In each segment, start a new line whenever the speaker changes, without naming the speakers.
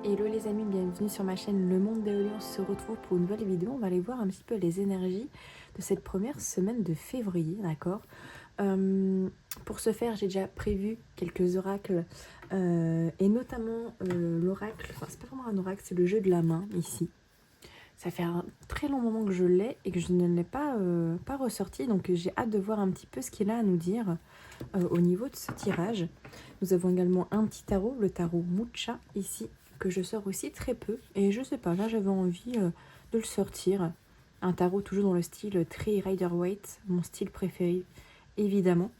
Hello les amis, bienvenue sur ma chaîne Le Monde d'Éolien. On se retrouve pour une nouvelle vidéo. On va aller voir un petit peu les énergies de cette première semaine de février, d'accord. Pour ce faire, j'ai déjà prévu quelques oracles et notamment l'oracle, enfin c'est pas vraiment un oracle, c'est le jeu de la main ici. Ça fait un très long moment que je l'ai et que je ne l'ai pas ressorti, donc j'ai hâte de voir un petit peu ce qu'il a à nous dire au niveau de ce tirage. Nous avons également un petit tarot, le tarot Mucha ici, que je sors aussi très peu. Et je sais pas, là j'avais envie de le sortir. Un tarot toujours dans le style très Rider-Waite, mon style préféré, évidemment.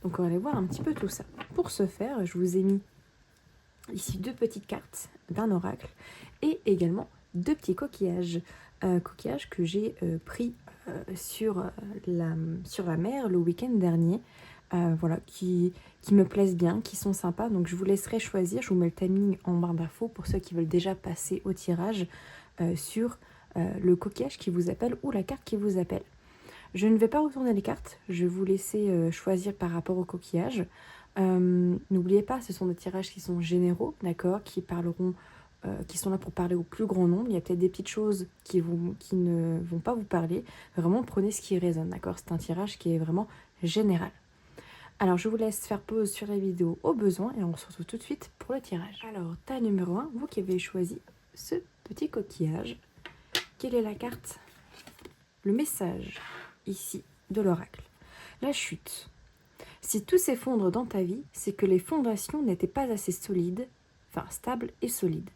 Donc on va aller voir un petit peu tout ça. Pour ce faire, je vous ai mis ici deux petites cartes d'un oracle et également deux petits coquillages. Coquillages que j'ai pris sur la mer le week-end dernier. Voilà, qui me plaisent bien, qui sont sympas. Donc je vous laisserai choisir. Je vous mets le timing en barre d'infos pour ceux qui veulent déjà passer au tirage sur le coquillage qui vous appelle ou la carte qui vous appelle. Je ne vais pas retourner les cartes. Je vais vous laisser choisir par rapport au coquillage. N'oubliez pas, ce sont des tirages qui sont généraux, d'accord, qui sont là pour parler au plus grand nombre. Il y a peut-être des petites choses qui ne vont pas vous parler. Vraiment, prenez ce qui résonne, d'accord. C'est un tirage qui est vraiment général. Alors, je vous laisse faire pause sur la vidéo au besoin et on se retrouve tout de suite pour le tirage. Alors, tas numéro 1, vous qui avez choisi ce petit coquillage. Quelle est la carte? Le message, ici, de l'oracle. La chute. Si tout s'effondre dans ta vie, c'est que les fondations n'étaient pas assez solides, enfin stables et solides.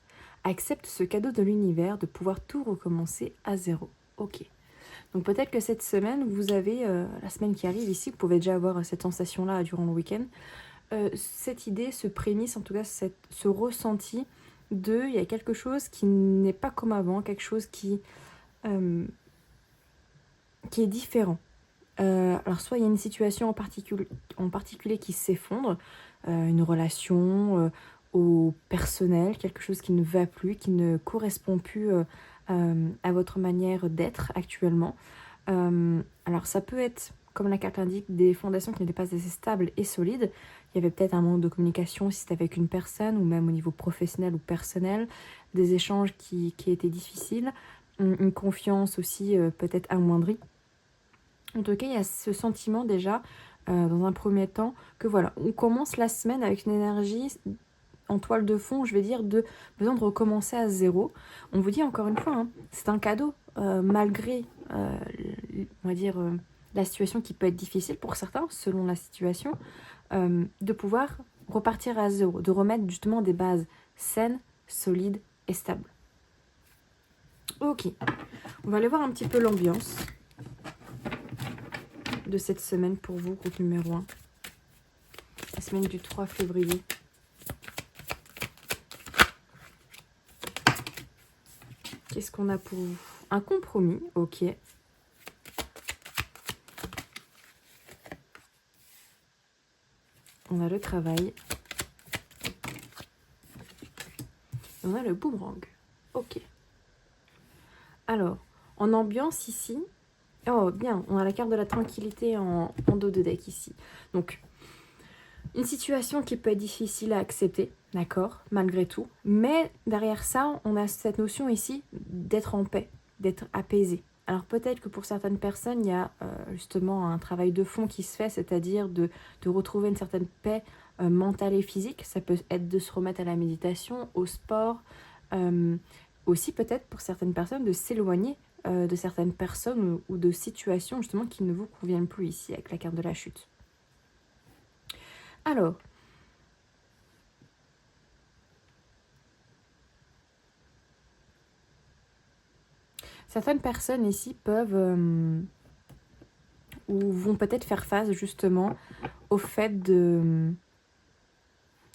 Accepte ce cadeau de l'univers de pouvoir tout recommencer à zéro. Ok. Donc peut-être que cette semaine, vous avez, la semaine qui arrive ici, vous pouvez déjà avoir cette sensation-là durant le week-end. Cette idée, ce prémisse, en tout cas ce ressenti il y a quelque chose qui n'est pas comme avant, quelque chose qui est différent. Alors soit il y a une situation en particulier qui s'effondre, une relation au personnel, quelque chose qui ne va plus, qui ne correspond plus à votre manière d'être actuellement. Alors ça peut être, comme la carte l'indique, des fondations qui n'étaient pas assez stables et solides. Il y avait peut-être un manque de communication si c'était avec une personne, ou même au niveau professionnel ou personnel, des échanges qui étaient difficiles, une confiance aussi peut-être amoindrie. En tout cas, il y a ce sentiment déjà, dans un premier temps, que voilà, on commence la semaine avec une énergie en toile de fond, je vais dire, de besoin de recommencer à zéro. On vous dit encore une fois, hein, c'est un cadeau, malgré, on va dire, la situation qui peut être difficile pour certains, selon la situation, de pouvoir repartir à zéro, de remettre justement des bases saines, solides et stables. Ok, on va aller voir un petit peu l'ambiance de cette semaine pour vous, groupe numéro 1. La semaine du 3 février. Qu'est-ce qu'on a pour vous? Un compromis, ok. On a le travail. On a le boomerang, ok. Alors, en ambiance ici, oh bien, on a la carte de la tranquillité en dos de deck ici. Donc, une situation qui peut être difficile à accepter, d'accord, malgré tout. Mais derrière ça, on a cette notion ici d'être en paix, d'être apaisé. Alors peut-être que pour certaines personnes, il y a justement un travail de fond qui se fait, c'est-à-dire de retrouver une certaine paix mentale et physique. Ça peut être de se remettre à la méditation, au sport. Aussi peut-être pour certaines personnes de s'éloigner de certaines personnes ou de situations justement qui ne vous conviennent plus ici avec la carte de la chute. Alors, certaines personnes ici peuvent ou vont peut-être faire face justement au fait de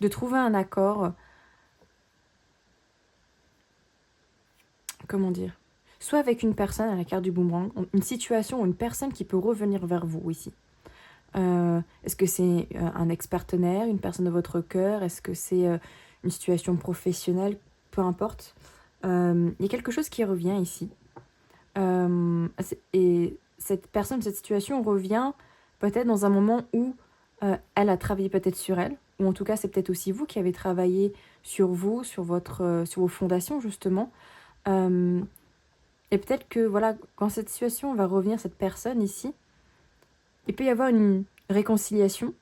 trouver un accord, comment dire, soit avec une personne à la carte du boomerang, une situation ou une personne qui peut revenir vers vous ici. Est-ce que c'est un ex-partenaire, une personne de votre cœur? Est-ce que c'est une situation professionnelle? Peu importe. Il y a quelque chose qui revient ici. Et cette personne, cette situation revient peut-être dans un moment où elle a travaillé peut-être sur elle, ou en tout cas c'est peut-être aussi vous qui avez travaillé sur vous, sur vos fondations justement. Euh, et peut-être que voilà, quand cette situation va revenir, cette personne ici, il peut y avoir une réconciliation,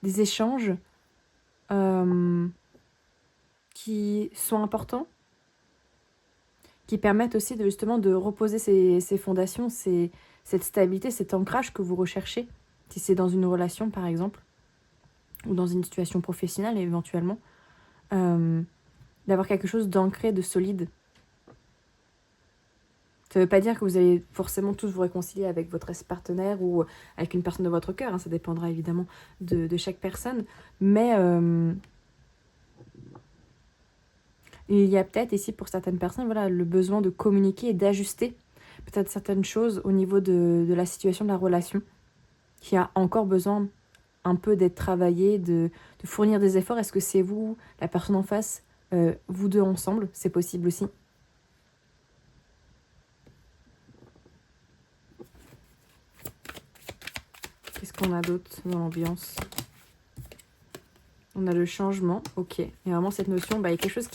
des échanges euh, qui sont importants, qui permettent aussi de justement de reposer ces fondations, cette stabilité, cet ancrage que vous recherchez, si c'est dans une relation par exemple, ou dans une situation professionnelle éventuellement, euh, d'avoir quelque chose d'ancré, de solide. Ça ne veut pas dire que vous allez forcément tous vous réconcilier avec votre ex-partenaire ou avec une personne de votre cœur, hein, ça dépendra évidemment de chaque personne, mais il y a peut-être ici pour certaines personnes voilà, le besoin de communiquer et d'ajuster peut-être certaines choses au niveau de la situation de la relation qui a encore besoin un peu d'être travaillé, de fournir des efforts. Est-ce que c'est vous, la personne en face, vous deux ensemble? C'est possible aussi. Qu'est-ce qu'on a d'autre dans l'ambiance? On a le changement, ok. Il y a vraiment cette notion, il y a quelque chose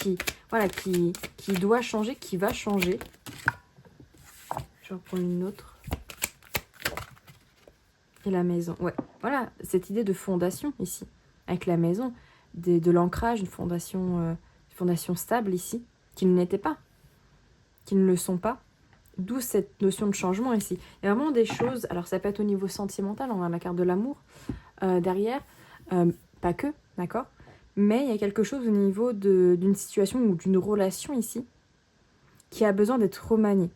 voilà, qui doit changer, qui va changer. Je vais en prendre une autre. Et la maison, ouais. Voilà, cette idée de fondation ici, avec la maison, de l'ancrage, une fondation stable ici, qui ne l'était pas, qui ne le sont pas. D'où cette notion de changement ici. Il y a vraiment des choses, alors ça peut être au niveau sentimental, on a la carte de l'amour derrière, pas que, d'accord? Mais il y a quelque chose au niveau d'une situation ou d'une relation ici qui a besoin d'être remanié,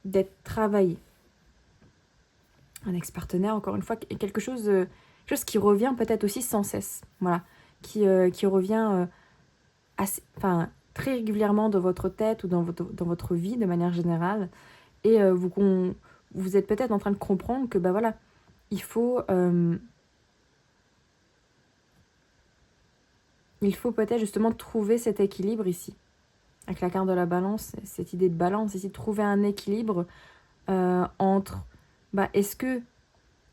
d'être travaillé. Un ex-partenaire, encore une fois, quelque chose qui revient peut-être aussi sans cesse, voilà, qui revient très régulièrement dans votre tête ou dans votre vie de manière générale, et vous êtes peut-être en train de comprendre que voilà, il faut peut-être justement trouver cet équilibre ici, avec la carte de la balance, cette idée de balance ici, trouver un équilibre entre est-ce que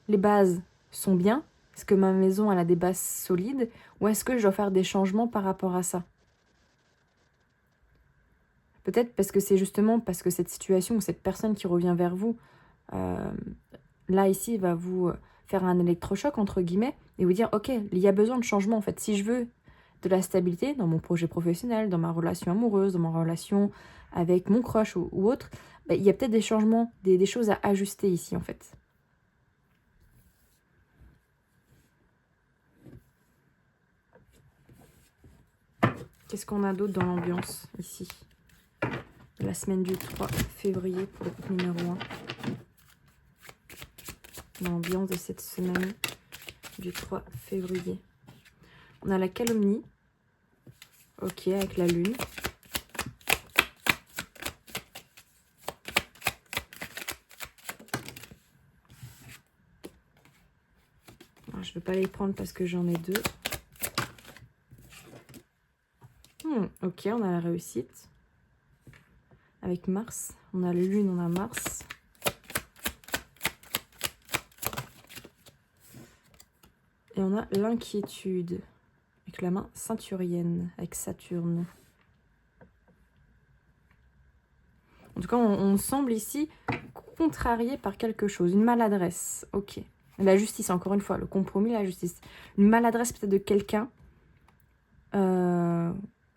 les bases sont bien, est-ce que ma maison elle a des bases solides, ou est-ce que je dois faire des changements par rapport à ça? Peut-être parce que c'est justement parce que cette situation ou cette personne qui revient vers vous, là ici va vous faire un électrochoc entre guillemets et vous dire ok, il y a besoin de changement en fait. Si je veux de la stabilité dans mon projet professionnel, dans ma relation amoureuse, dans ma relation avec mon crush ou autre, il y a peut-être des changements, des choses à ajuster ici en fait. Qu'est-ce qu'on a d'autre dans l'ambiance ici? La semaine du 3 février pour le groupe numéro 1. L'ambiance de cette semaine du 3 février. On a la calomnie. Ok, avec la lune. Alors, je ne vais pas les prendre parce que j'en ai deux. Ok, on a la réussite. Avec Mars. On a la lune, on a Mars. Et on a l'inquiétude. Avec la main ceinturienne, avec Saturne. En tout cas, on semble ici contrarié par quelque chose, une maladresse. Ok. La justice, encore une fois, le compromis, la justice. Une maladresse peut-être de quelqu'un.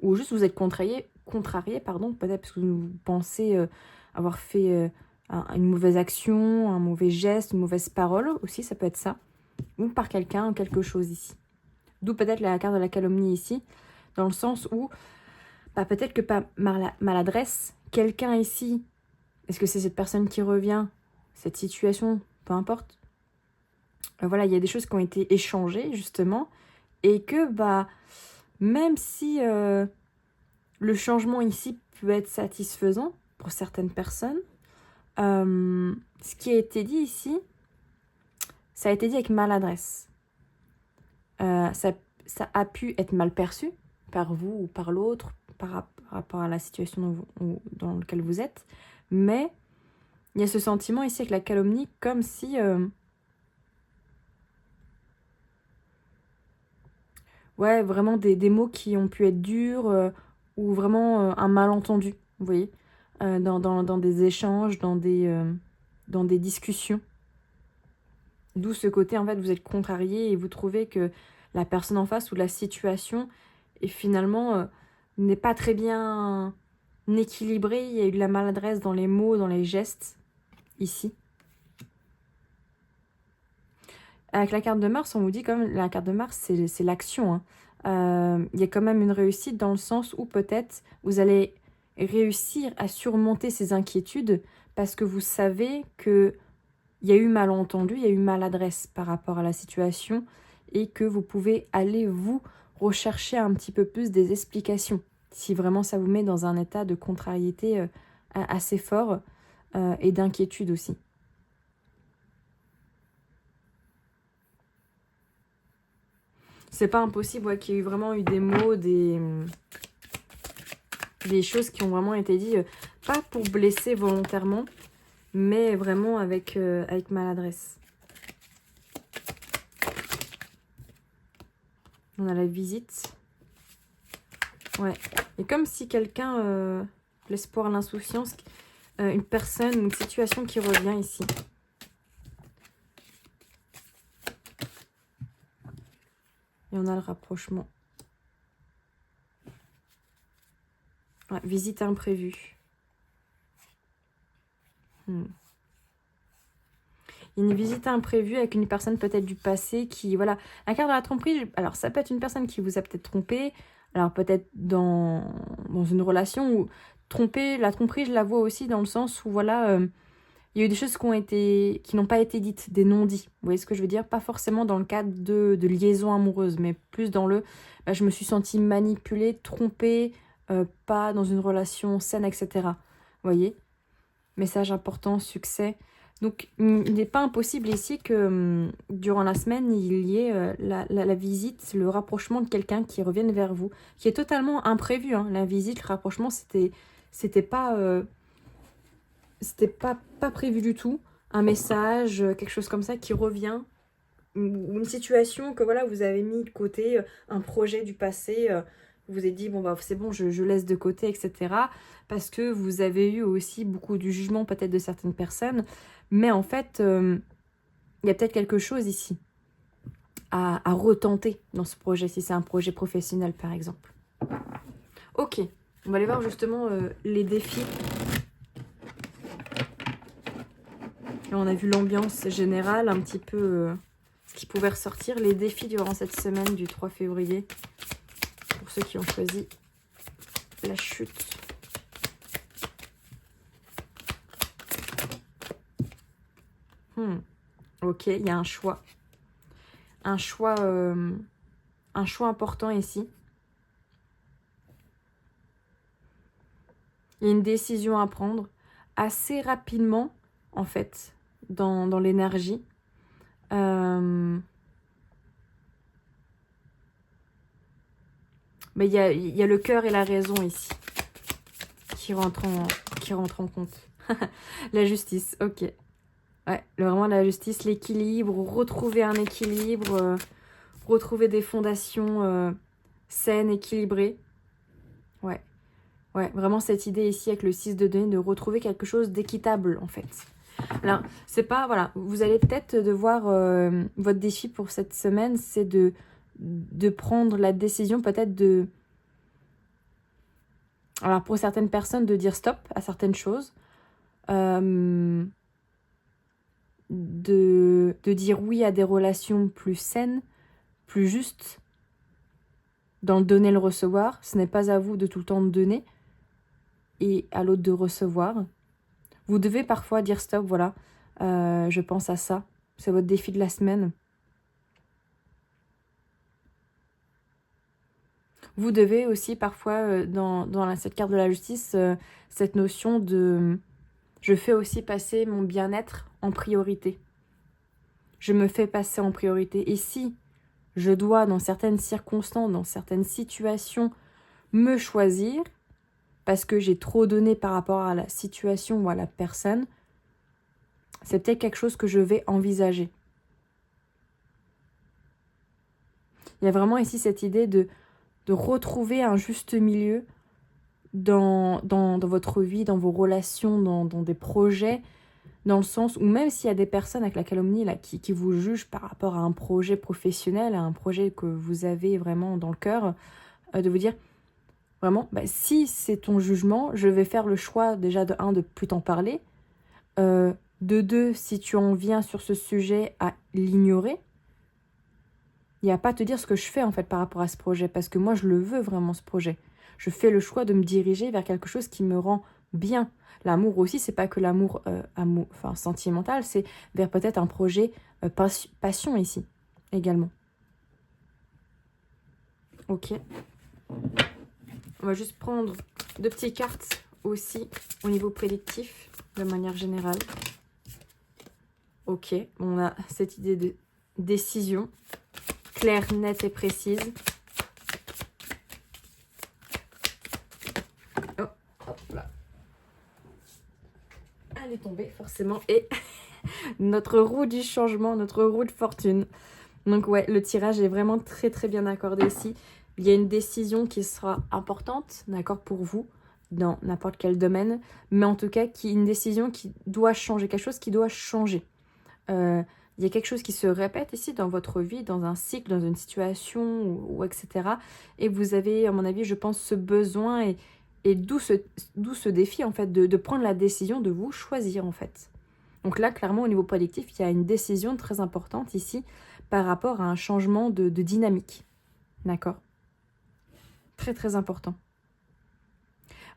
Ou juste vous êtes contrarié, peut-être parce que vous pensez avoir fait une mauvaise action, un mauvais geste, une mauvaise parole aussi, ça peut être ça. Ou par quelqu'un, quelque chose ici. D'où peut-être la carte de la calomnie ici, dans le sens où, peut-être que pas maladresse, quelqu'un ici, est-ce que c'est cette personne qui revient, cette situation, peu importe. Voilà, il y a des choses qui ont été échangées, justement, et que, même si le changement ici peut être satisfaisant pour certaines personnes, ce qui a été dit ici, ça a été dit avec maladresse. Ça a pu être mal perçu par vous ou par l'autre, par rapport à la situation dans laquelle vous êtes, mais il y a ce sentiment ici avec la calomnie, comme si Ouais, vraiment des mots qui ont pu être durs ou vraiment un malentendu, vous voyez, dans des échanges, dans des discussions. D'où ce côté, en fait, vous êtes contrarié et vous trouvez que la personne en face ou la situation est finalement n'est pas très bien équilibrée. Il y a eu de la maladresse dans les mots, dans les gestes, ici. Avec la carte de Mars, on vous dit quand même, la carte de Mars, c'est l'action. Hein. Il y a quand même une réussite dans le sens où peut-être vous allez réussir à surmonter ces inquiétudes parce que vous savez que il y a eu malentendu, il y a eu maladresse par rapport à la situation et que vous pouvez aller vous rechercher un petit peu plus des explications si vraiment ça vous met dans un état de contrariété assez fort et d'inquiétude aussi. C'est pas impossible ouais, qu'il y ait vraiment eu des mots, des choses qui ont vraiment été dites, pas pour blesser volontairement, mais vraiment avec maladresse. On a la visite. Ouais. Et comme si quelqu'un, l'espoir, l'insouciance, une personne, une situation qui revient ici. Et on a le rapprochement. Ouais, visite imprévue. Il y a une visite imprévue avec une personne peut-être du passé qui, voilà, la carte de la tromperie, alors ça peut être une personne qui vous a peut-être trompé, alors peut-être dans une relation où la tromperie, je la vois aussi dans le sens où, voilà, il y a eu des choses qui n'ont pas été dites, des non-dits. Vous voyez ce que je veux dire? Pas forcément dans le cadre de liaison amoureuse, mais plus dans je me suis sentie manipulée, trompée, pas dans une relation saine, etc. Vous voyez? Message important, succès. Donc, il n'est pas impossible ici que durant la semaine, il y ait la visite, le rapprochement de quelqu'un qui revienne vers vous, qui est totalement imprévu. Hein. La visite, le rapprochement, c'était pas prévu du tout. Un message, quelque chose comme ça qui revient, ou une situation que voilà, vous avez mis de côté, un projet du passé, vous avez dit, bon, bah, c'est bon, je laisse de côté, etc. Parce que vous avez eu aussi beaucoup du jugement peut-être de certaines personnes. Mais en fait, il y a peut-être quelque chose ici à retenter dans ce projet, si c'est un projet professionnel, par exemple. Ok, on va aller voir justement les défis. Et on a vu l'ambiance générale, un petit peu ce qui pouvait ressortir. Les défis durant cette semaine du 3 février, pour ceux qui ont choisi la chute. Ok, il y a un choix. Un choix important ici. Il y a une décision à prendre assez rapidement, en fait, dans l'énergie. Mais il y a le cœur et la raison ici qui rentrent en compte. La justice, ok. Ouais, vraiment la justice, l'équilibre, retrouver un équilibre, retrouver des fondations saines, équilibrées. Ouais. Ouais, vraiment cette idée ici avec le 6 de denier de retrouver quelque chose d'équitable en fait. Alors, c'est pas, voilà, vous allez peut-être devoir, votre défi pour cette semaine, c'est de prendre la décision peut-être alors pour certaines personnes, de dire stop à certaines choses. De dire oui à des relations plus saines, plus justes, dans le donner et le recevoir. Ce n'est pas à vous de tout le temps donner et à l'autre de recevoir. Vous devez parfois dire stop, voilà, je pense à ça. C'est votre défi de la semaine. Vous devez aussi parfois, dans cette carte de la justice, cette notion de je fais aussi passer mon bien-être en priorité. Je me fais passer en priorité. Et si je dois, dans certaines circonstances, dans certaines situations, me choisir, parce que j'ai trop donné par rapport à la situation ou à la personne, c'est peut-être quelque chose que je vais envisager. Il Il y a vraiment ici cette idée de retrouver un juste milieu dans votre vie, dans vos relations, dans des projets, dans le sens où même s'il y a des personnes avec la calomnie là, qui vous jugent par rapport à un projet professionnel, à un projet que vous avez vraiment dans le cœur, de vous dire, vraiment, si c'est ton jugement, je vais faire le choix déjà de 1, de plus t'en parler, de 2, si tu en viens sur ce sujet à l'ignorer, il n'y a pas à te dire ce que je fais en fait par rapport à ce projet, parce que moi je le veux vraiment ce projet. Je fais le choix de me diriger vers quelque chose qui me rend bien. L'amour aussi, c'est pas que l'amour sentimental, c'est vers peut-être un projet passion ici également. Ok. On va juste prendre 2 petites cartes aussi au niveau prédictif de manière générale. Ok, on a cette idée de décision claire, nette et précise. Oh, hop là. Elle est tombée forcément. Et notre roue du changement, notre roue de fortune. Donc ouais, le tirage est vraiment très très bien accordé ici. Il y a une décision qui sera importante, d'accord, pour vous, dans n'importe quel domaine. Mais en tout cas, une décision qui doit changer, quelque chose qui doit changer. Il y a quelque chose qui se répète ici dans votre vie, dans un cycle, dans une situation, ou etc. Et vous avez, à mon avis, je pense, ce besoin et d'où ce défi, en fait, de prendre la décision de vous choisir, en fait. Donc là, clairement, au niveau prédictif, il y a une décision très importante ici par rapport à un changement de dynamique. D'accord ? Très, très important.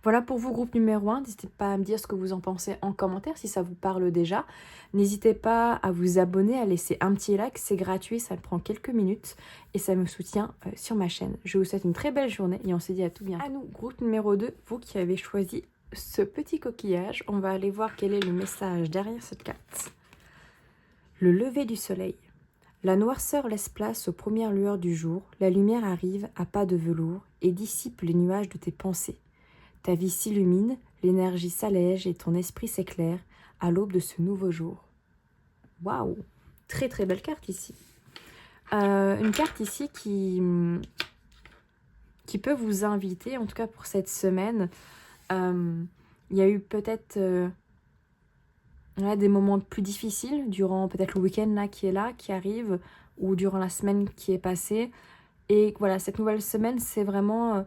Voilà pour vous, groupe numéro 1. N'hésitez pas à me dire ce que vous en pensez en commentaire si ça vous parle déjà. N'hésitez pas à vous abonner, à laisser un petit like. C'est gratuit, ça prend quelques minutes et ça me soutient sur ma chaîne. Je vous souhaite une très belle journée et on se dit à tout bientôt. À nous, groupe numéro 2, vous qui avez choisi ce petit coquillage. On va aller voir quel est le message derrière cette carte. Le lever du soleil. La noirceur laisse place aux premières lueurs du jour. La lumière arrive à pas de velours et dissipe les nuages de tes pensées. Ta vie s'illumine, l'énergie s'allège et ton esprit s'éclaire à l'aube de ce nouveau jour. Waouh! Très très belle carte ici. Une carte ici qui peut vous inviter, en tout cas pour cette semaine. Il y a eu peut-être des moments plus difficiles durant peut-être le week-end là qui arrive, ou durant la semaine qui est passée. Et voilà, cette nouvelle semaine, c'est vraiment...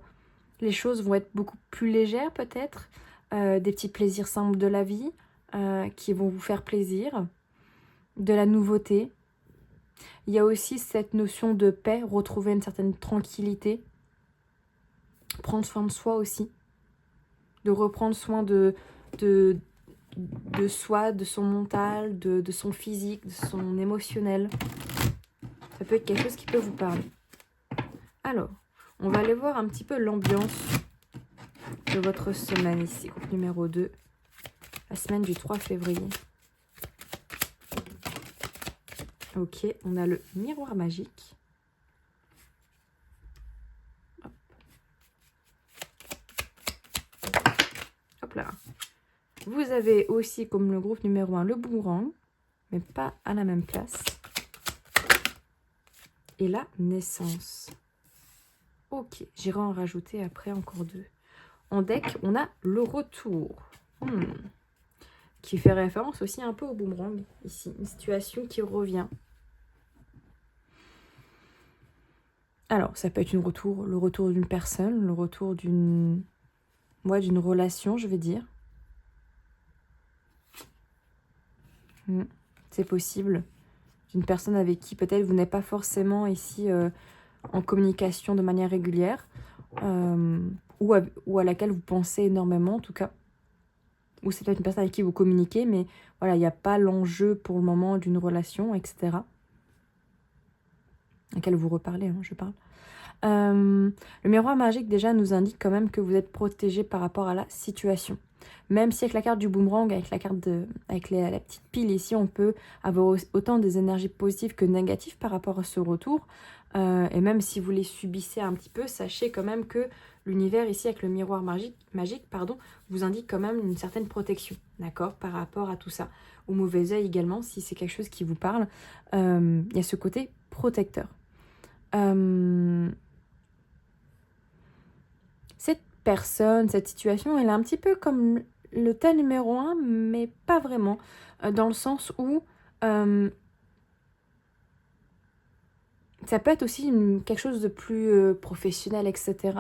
les choses vont être beaucoup plus légères peut-être, des petits plaisirs simples de la vie qui vont vous faire plaisir, de la nouveauté. Il y a aussi cette notion de paix, retrouver une certaine tranquillité, prendre soin de soi aussi, de reprendre soin de soi, de son mental, de son physique, de son émotionnel. Ça peut être quelque chose qui peut vous parler. Alors, on va aller voir un petit peu l'ambiance de votre semaine ici, groupe numéro 2, la semaine du 3 février. Ok, on a le miroir magique. Hop. Hop là. Vous avez aussi, comme le groupe numéro 1, le boomerang, mais pas à la même place. Et la naissance. Ok, j'irai en rajouter après encore 2. En deck, on a le retour. Qui fait référence aussi un peu au boomerang. Ici, une situation qui revient. Alors, ça peut être le retour d'une personne, le retour d'une relation, je vais dire. C'est possible. D'une personne avec qui peut-être vous n'êtes pas forcément ici en communication de manière régulière, ou à laquelle vous pensez énormément en tout cas. Ou c'est peut-être une personne avec qui vous communiquez, mais voilà, il n'y a pas l'enjeu pour le moment d'une relation, etc. À laquelle vous reparlez, je parle. Le miroir magique déjà nous indique quand même que vous êtes protégé par rapport à la situation. Même si avec la carte du boomerang, avec la petite pile ici, on peut avoir autant des énergies positives que négatives par rapport à ce retour. Et même si vous les subissez un petit peu, sachez quand même que l'univers ici avec le miroir magique, vous indique quand même une certaine protection, d'accord, par rapport à tout ça. Au mauvais œil également, si c'est quelque chose qui vous parle, il y a ce côté protecteur. Cette personne, cette situation, elle est un petit peu comme le tas numéro 1, mais pas vraiment. Dans le sens où ça peut être aussi quelque chose de plus professionnel, etc.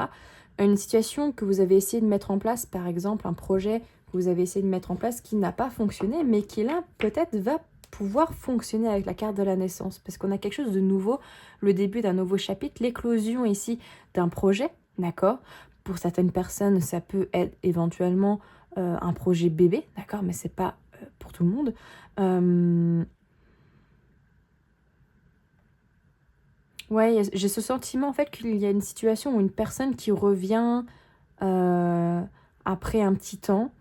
Une situation que vous avez essayé de mettre en place, par exemple un projet que vous avez essayé de mettre en place qui n'a pas fonctionné, mais qui là peut-être va pouvoir fonctionner avec la carte de la naissance. Parce qu'on a quelque chose de nouveau, le début d'un nouveau chapitre, l'éclosion ici d'un projet, d'accord? Pour certaines personnes, ça peut être éventuellement un projet bébé, d'accord? Mais c'est pas pour tout le monde. Ouais, j'ai ce sentiment en fait qu'il y a une situation où une personne qui revient euh, après un petit temps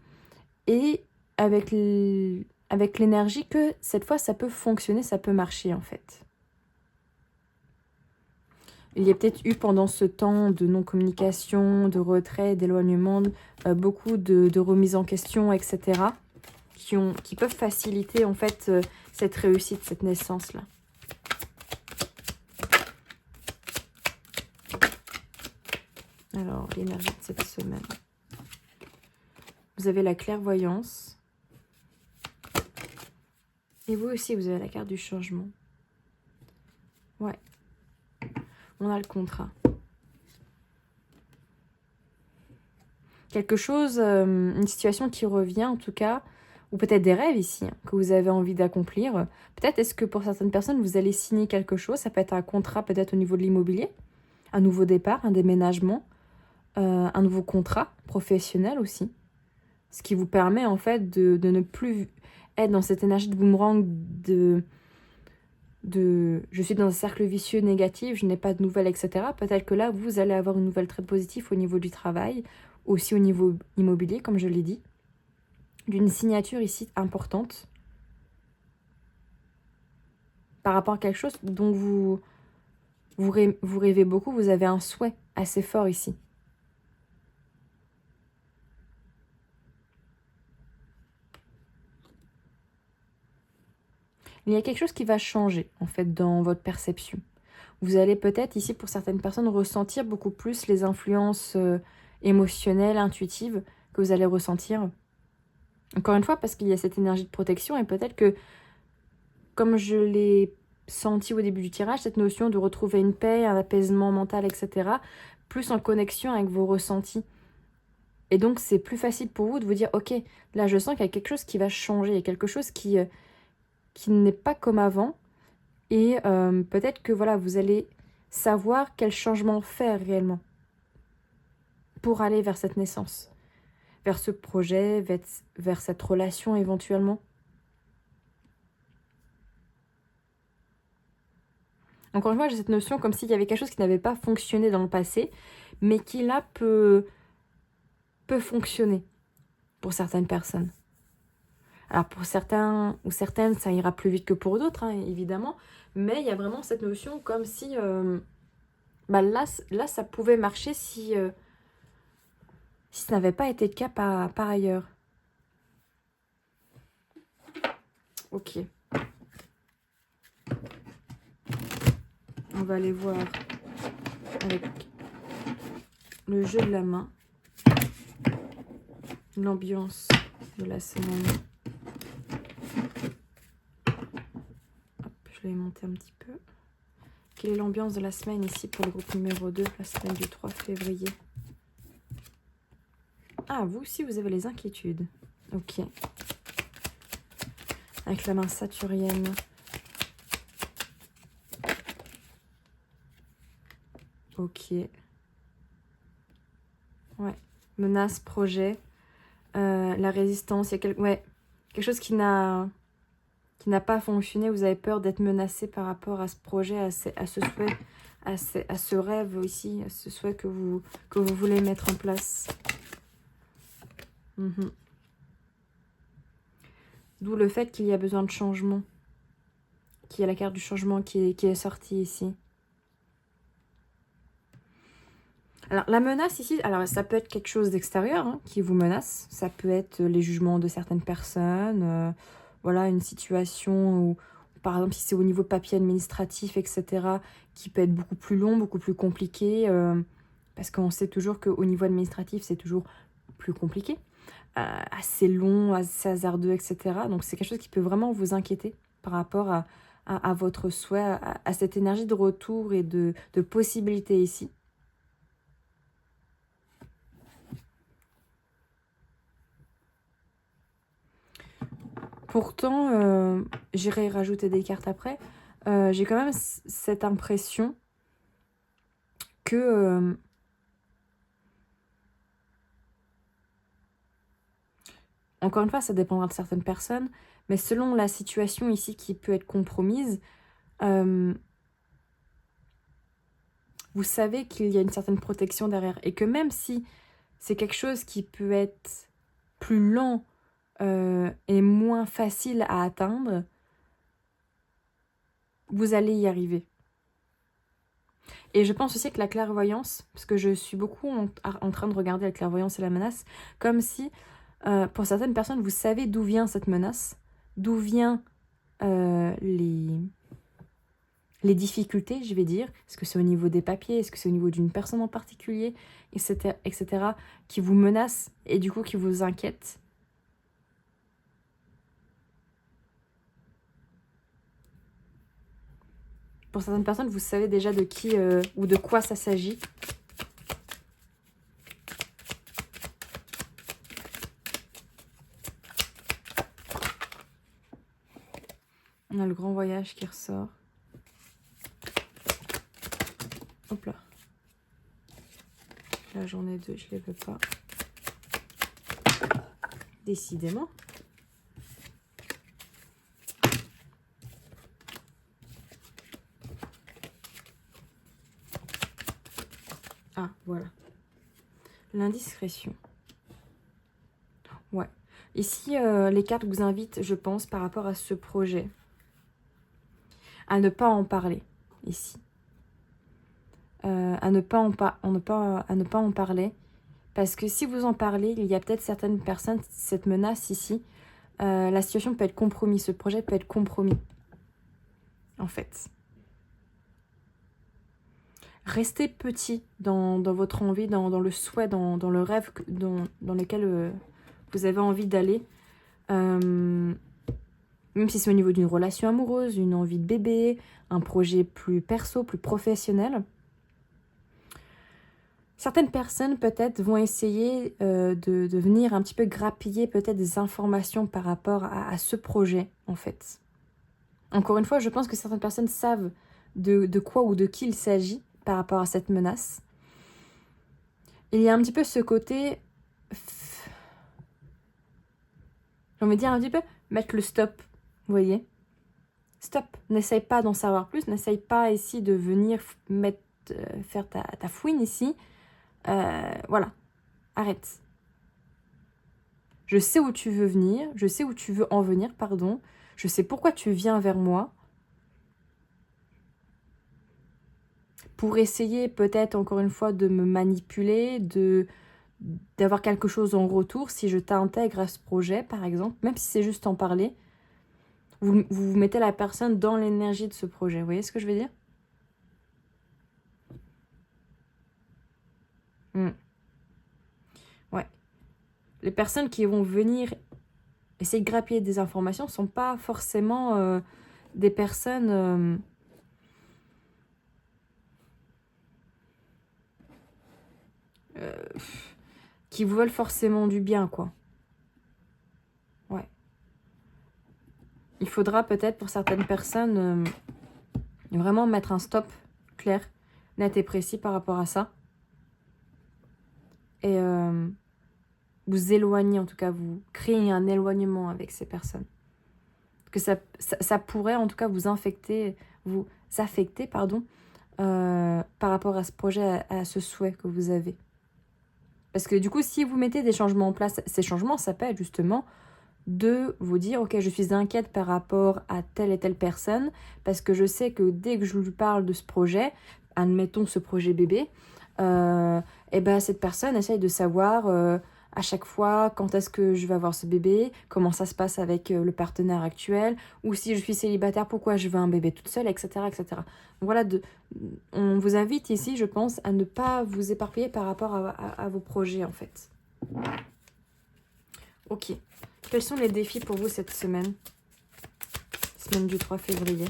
et avec l'énergie que cette fois ça peut fonctionner, ça peut marcher en fait. Il y a peut-être eu pendant ce temps de non-communication, de retrait, d'éloignement, beaucoup de remises en question, etc. qui peuvent faciliter en fait cette réussite, cette naissance-là. Alors, l'énergie de cette semaine. Vous avez la clairvoyance. Et vous aussi, vous avez la carte du changement. Ouais. On a le contrat. Quelque chose, une situation qui revient en tout cas, ou peut-être des rêves ici, hein, que vous avez envie d'accomplir. Peut-être est-ce que pour certaines personnes, vous allez signer quelque chose. Ça peut être un contrat peut-être au niveau de l'immobilier. Un nouveau départ, un déménagement. Un nouveau contrat professionnel aussi. Ce qui vous permet en fait de ne plus être dans cette énergie de boomerang de je suis dans un cercle vicieux négatif, je n'ai pas de nouvelles, etc. Peut-être que là, vous allez avoir une nouvelle très positive au niveau du travail, aussi au niveau immobilier, comme je l'ai dit. D'une signature ici importante par rapport à quelque chose dont vous rêvez beaucoup, vous avez un souhait assez fort ici. Il y a quelque chose qui va changer, en fait, dans votre perception. Vous allez peut-être, ici, pour certaines personnes, ressentir beaucoup plus les influences émotionnelles, intuitives, que vous allez ressentir. Encore une fois, parce qu'il y a cette énergie de protection, et peut-être que, comme je l'ai senti au début du tirage, cette notion de retrouver une paix, un apaisement mental, etc., plus en connexion avec vos ressentis. Et donc, c'est plus facile pour vous de vous dire, ok, là, je sens qu'il y a quelque chose qui va changer, il y a quelque chose qui n'est pas comme avant. Et peut-être que voilà, vous allez savoir quel changement faire réellement pour aller vers cette naissance, vers ce projet, vers cette relation éventuellement. Encore une fois, j'ai cette notion comme s'il y avait quelque chose qui n'avait pas fonctionné dans le passé, mais qui là peut fonctionner pour certaines personnes. Alors pour certains ou certaines, ça ira plus vite que pour d'autres, hein, évidemment, mais il y a vraiment cette notion comme si là, ça pouvait marcher si ça n'avait pas été le cas par ailleurs. Ok. On va aller voir avec le jeu de la main, l'ambiance de la semaine. Hop, je l'ai monté un petit peu. Quelle est l'ambiance de la semaine ici pour le groupe numéro 2, la semaine du 3 février? Ah, vous aussi, vous avez les inquiétudes. Ok. Avec la main saturnienne. Ok. Ouais. Menace, projet. La résistance. Il y a quelque chose qui n'a pas fonctionné. Vous avez peur d'être menacé par rapport à ce projet, à ce souhait, à ce rêve ici, à ce souhait que vous voulez mettre en place. D'où le fait qu'il y a besoin de changement. Qu'il y a la carte du changement qui est sortie ici. Alors, la menace ici, alors ça peut être quelque chose d'extérieur hein, qui vous menace. Ça peut être les jugements de certaines personnes. Voilà, une situation où par exemple si c'est au niveau papier administratif, etc., qui peut être beaucoup plus long, beaucoup plus compliqué, parce qu'on sait toujours qu'au niveau administratif, c'est toujours plus compliqué, assez long, assez hasardeux, etc. Donc c'est quelque chose qui peut vraiment vous inquiéter par rapport à votre souhait, à cette énergie de retour et de possibilité ici. Pourtant, j'irai rajouter des cartes après, j'ai quand même cette impression que encore une fois, ça dépendra de certaines personnes, mais selon la situation ici qui peut être compromise, vous savez qu'il y a une certaine protection derrière et que même si c'est quelque chose qui peut être plus lent et moins facile à atteindre, vous allez y arriver. Et je pense aussi que la clairvoyance, parce que je suis beaucoup en train de regarder la clairvoyance et la menace, comme si, pour certaines personnes, vous savez d'où vient cette menace, d'où vient les difficultés, je vais dire. Est-ce que c'est au niveau des papiers, est-ce que c'est au niveau d'une personne en particulier, etc., qui vous menace et du coup qui vous inquiète. Pour certaines personnes, vous savez déjà de qui ou de quoi ça s'agit. On a le grand voyage qui ressort. Hop là. La journée 2, je ne les veux pas. Décidément. Ah, voilà. L'indiscrétion. Ouais. Ici, les cartes vous invitent, je pense, par rapport à ce projet, à ne pas en parler, ici. À ne pas en parler. Parce que si vous en parlez, il y a peut-être certaines personnes, cette menace ici, la situation peut être compromise, ce projet peut être compromis, en fait. Restez petit dans votre envie, dans le souhait, dans le rêve dans lequel vous avez envie d'aller. Même si c'est au niveau d'une relation amoureuse, une envie de bébé, un projet plus perso, plus professionnel. Certaines personnes peut-être vont essayer de venir un petit peu grappiller peut-être des informations par rapport à ce projet, en fait. Encore une fois, je pense que certaines personnes savent de quoi ou de qui il s'agit par rapport à cette menace. Il y a un petit peu ce côté, j'ai envie de dire un petit peu, mettre le stop, vous voyez. Stop, n'essaye pas d'en savoir plus, n'essaye pas ici de venir faire ta fouine ici. Voilà, arrête. Je sais où tu veux venir, je sais où tu veux en venir, pardon. Je sais pourquoi tu viens vers moi. Pour essayer peut-être encore une fois de me manipuler, d'avoir quelque chose en retour si je t'intègre à ce projet, par exemple, même si c'est juste en parler. Vous mettez la personne dans l'énergie de ce projet. Vous voyez ce que je veux dire? Ouais. Les personnes qui vont venir essayer de grappiller des informations ne sont pas forcément des personnes qui vous veulent forcément du bien, quoi. Ouais. Il faudra peut-être pour certaines personnes vraiment mettre un stop clair, net et précis par rapport à ça. Et vous éloigner, en tout cas, vous créer un éloignement avec ces personnes. Que ça pourrait, en tout cas, vous affecter, pardon, par rapport à ce projet, à ce souhait que vous avez. Parce que du coup, si vous mettez des changements en place, ces changements, ça peut être justement de vous dire, ok, je suis inquiète par rapport à telle et telle personne, parce que je sais que dès que je lui parle de ce projet, admettons ce projet bébé, et ben cette personne essaye de savoir à chaque fois, quand est-ce que je vais avoir ce bébé, comment ça se passe avec le partenaire actuel, ou si je suis célibataire, pourquoi je veux un bébé toute seule, etc. etc. Donc voilà, on vous invite ici, je pense, à ne pas vous éparpiller par rapport à vos projets, en fait. Ok. Quels sont les défis pour vous cette semaine? Semaine du 3 février.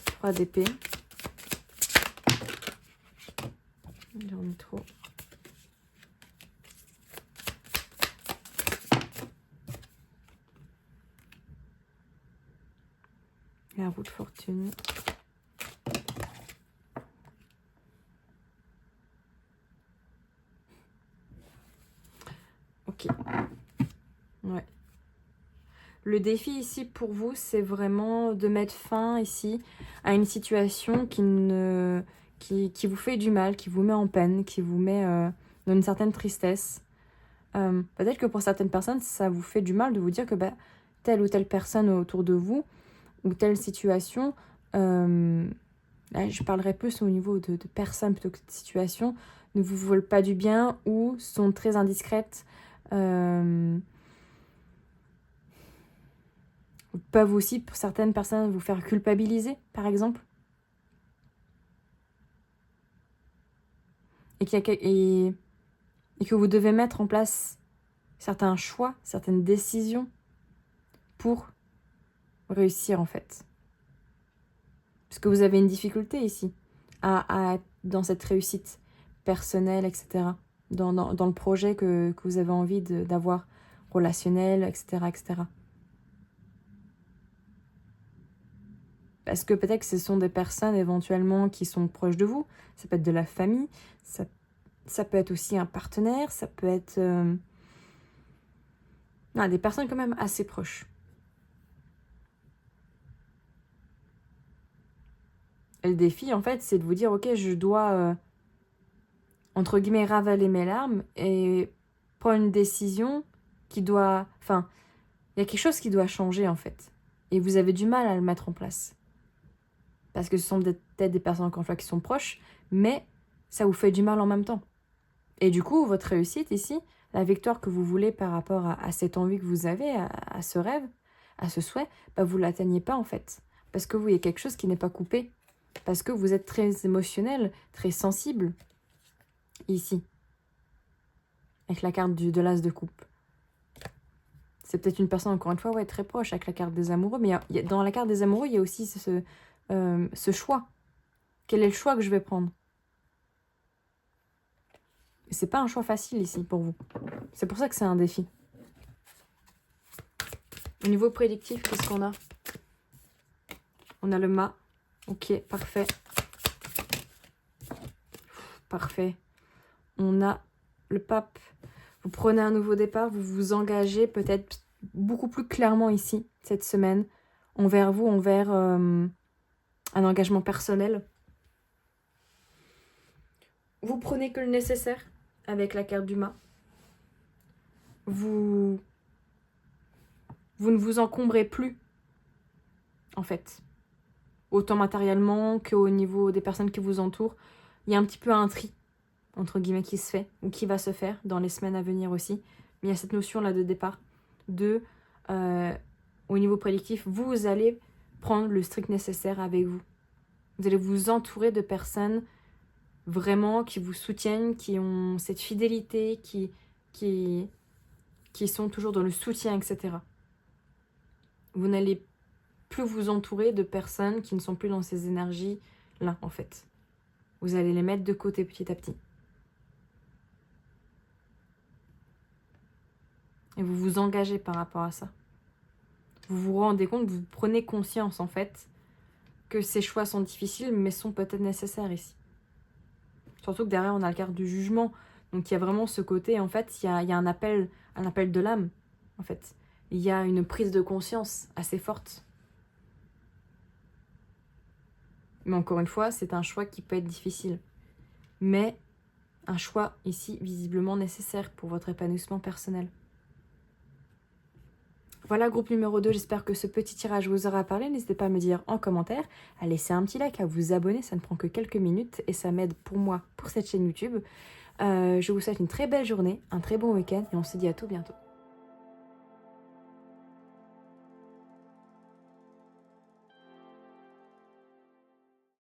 3 d'épée. J'en ai trop. La roue de fortune. Ok. Ouais. Le défi ici pour vous, c'est vraiment de mettre fin ici à une situation qui vous fait du mal, qui vous met en peine, qui vous met dans une certaine tristesse. Peut-être que pour certaines personnes, ça vous fait du mal de vous dire que telle ou telle personne autour de vous, ou telle situation, là, je parlerai plus au niveau de personnes plutôt que de situations, ne vous veulent pas du bien ou sont très indiscrètes, peuvent aussi, pour certaines personnes, vous faire culpabiliser, par exemple. Et que vous devez mettre en place certains choix, certaines décisions pour réussir, en fait. Parce que vous avez une difficulté ici dans cette réussite personnelle, etc. Dans le projet que vous avez envie d'avoir, relationnel, etc., etc. Parce que peut-être que ce sont des personnes éventuellement qui sont proches de vous. Ça peut être de la famille, ça peut être aussi un partenaire, ça peut être des personnes quand même assez proches. Et le défi, en fait, c'est de vous dire, ok, je dois, entre guillemets, ravaler mes larmes et prendre une décision qui doit... Enfin, il y a quelque chose qui doit changer, en fait. Et vous avez du mal à le mettre en place. Parce que ce sont peut-être des personnes, encore une fois, qui sont proches, mais ça vous fait du mal en même temps. Et du coup, votre réussite ici, la victoire que vous voulez par rapport à cette envie que vous avez, à ce rêve, à ce souhait, vous ne l'atteignez pas, en fait. Parce que vous, il y a quelque chose qui n'est pas coupé. Parce que vous êtes très émotionnel, très sensible, ici. Avec la carte de l'as de coupe. C'est peut-être une personne, encore une fois, très proche avec la carte des amoureux. Mais dans la carte des amoureux, il y a aussi ce choix. Quel est le choix que je vais prendre? Et c'est pas un choix facile ici pour vous. C'est pour ça que c'est un défi. Au niveau prédictif, qu'est-ce qu'on a? On a le mât. Ok, parfait. Parfait. On a le pape. Vous prenez un nouveau départ, vous vous engagez peut-être beaucoup plus clairement ici, cette semaine, envers vous, envers un engagement personnel. Vous prenez que le nécessaire avec la carte du mât. Vous ne vous encombrez plus, en fait. Autant matériellement qu'au niveau des personnes qui vous entourent. Il y a un petit peu un tri, entre guillemets, qui se fait, ou qui va se faire dans les semaines à venir aussi. Mais il y a cette notion-là de départ, au niveau prédictif, vous allez prendre le strict nécessaire avec vous. Vous allez vous entourer de personnes vraiment qui vous soutiennent, qui ont cette fidélité, qui sont toujours dans le soutien, etc. Vous n'allez plus vous entourer de personnes qui ne sont plus dans ces énergies-là, en fait. Vous allez les mettre de côté petit à petit. Et vous vous engagez par rapport à ça. Vous vous rendez compte, vous prenez conscience, en fait, que ces choix sont difficiles, mais sont peut-être nécessaires ici. Surtout que derrière, on a le carte du jugement. Donc, il y a vraiment ce côté, en fait, il y a un appel de l'âme, en fait. Il y a une prise de conscience assez forte. Mais encore une fois, c'est un choix qui peut être difficile. Mais un choix ici, visiblement nécessaire pour votre épanouissement personnel. Voilà, groupe numéro 2, j'espère que ce petit tirage vous aura parlé. N'hésitez pas à me dire en commentaire, à laisser un petit like, à vous abonner, ça ne prend que quelques minutes et ça m'aide pour moi, pour cette chaîne YouTube. Je vous souhaite une très belle journée, un très bon week-end et on se dit à tout bientôt.